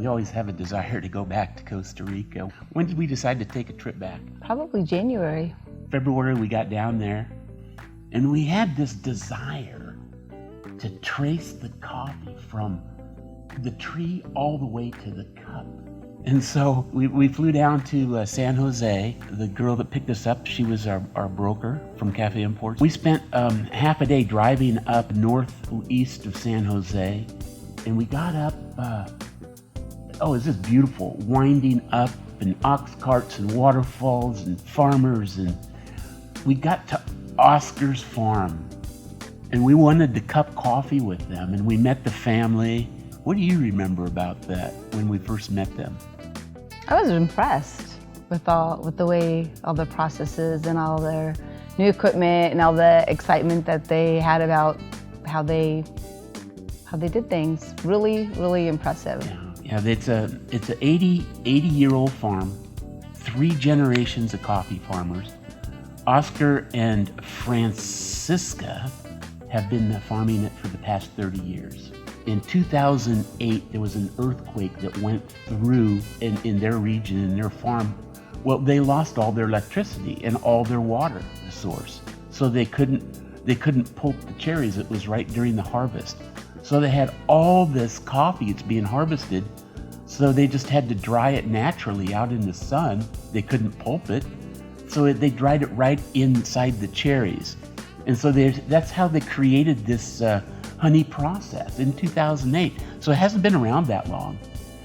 We always have a desire to go back to Costa Rica. When did we decide to take a trip back? Probably January. February, we got down there, and we had this desire to trace the coffee from the tree all the way to the cup. And so we flew down to San Jose. The girl that picked us up, she was our broker from Cafe Imports. We spent half a day driving up northeast of San Jose, and we got up, it's just beautiful, winding up, and ox carts and waterfalls and farmers, and we got to Oscar's farm, and we wanted to cup coffee with them, and we met the family. What do you remember about that when we first met them? I was impressed with the way all the processes and all their new equipment and all the excitement that they had about how they did things. Really, really impressive. Yeah, it's a 80-year-old farm, 3 generations of coffee farmers. Oscar and Francisca have been farming it for the past 30 years. In 2008, there was an earthquake that went through in their region, in their farm. Well, they lost all their electricity and all their water source. So they couldn't pulp the cherries. It was right during the harvest. So they had all this coffee, it's being harvested. So they just had to dry it naturally out in the sun. They couldn't pulp it. So they dried it right inside the cherries. And so that's how they created this honey process in 2008. So it hasn't been around that long.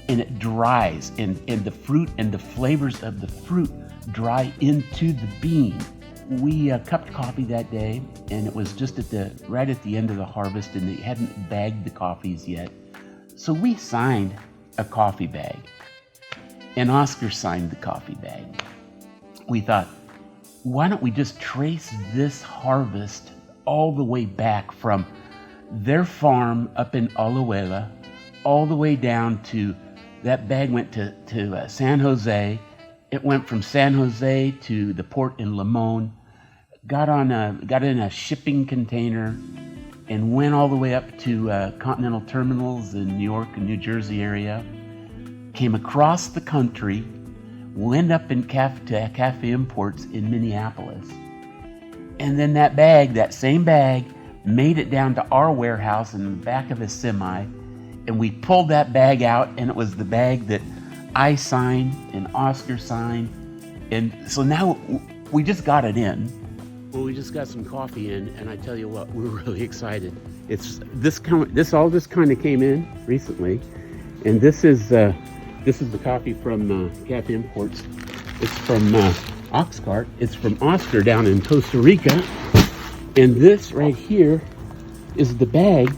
And it dries, and the fruit and the flavors of the fruit dry into the bean. We cupped coffee that day, and it was just right at the end of the harvest, and they hadn't bagged the coffees yet. So we signed a coffee bag, and Oscar signed the coffee bag. We thought, why don't we just trace this harvest all the way back from their farm up in Alajuela, all the way down to, that bag went to San Jose. It went from San Jose to the port in Limon, got in a shipping container, and went all the way up to Continental Terminals in New York and New Jersey area, came across the country, went up to Cafe Imports in Minneapolis. And then that same bag, made it down to our warehouse in the back of a semi, and we pulled that bag out, and it was the bag that I signed and Oscar signed. And so now we just got it in. Well, we just got some coffee in, and I tell you what, we're really excited. This all just kind of came in recently, and this is the coffee from Cafe Imports. It's from Oxcart. It's from Oscar down in Costa Rica. And this right here is the bag.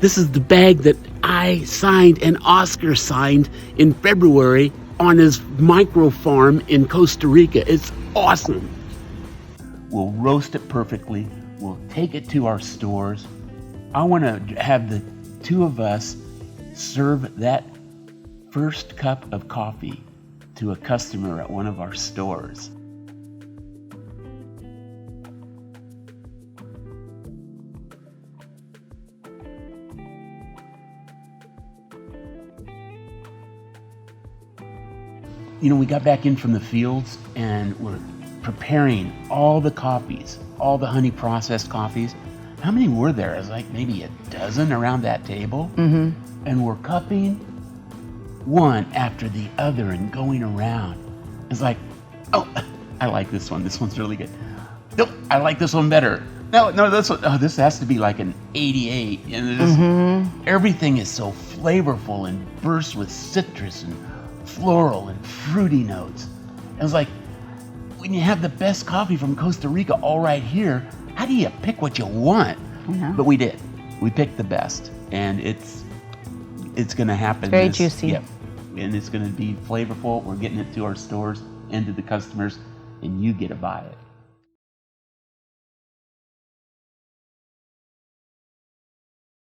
This is the bag that I signed and Oscar signed in February on his micro farm in Costa Rica. It's awesome. We'll roast it perfectly. We'll take it to our stores. I want to have the 2 of us serve that first cup of coffee to a customer at one of our stores. You know, we got back in from the fields, and we're preparing all the coffees, all the honey processed coffees. How many were there? It was like maybe a dozen around that table. Mm-hmm. And we're cupping one after the other and going around. It's like, oh, I like this one. This one's really good. Nope, I like this one better. No, this one, this has to be like an 88. And everything is so flavorful and bursts with citrus and floral and fruity notes. It was like, when you have the best coffee from Costa Rica all right here, how do you pick what you want? Yeah. But we did. We picked the best, and it's going to happen. Very juicy. Yep. And it's going to be flavorful. We're getting it to our stores and to the customers, and you get to buy it.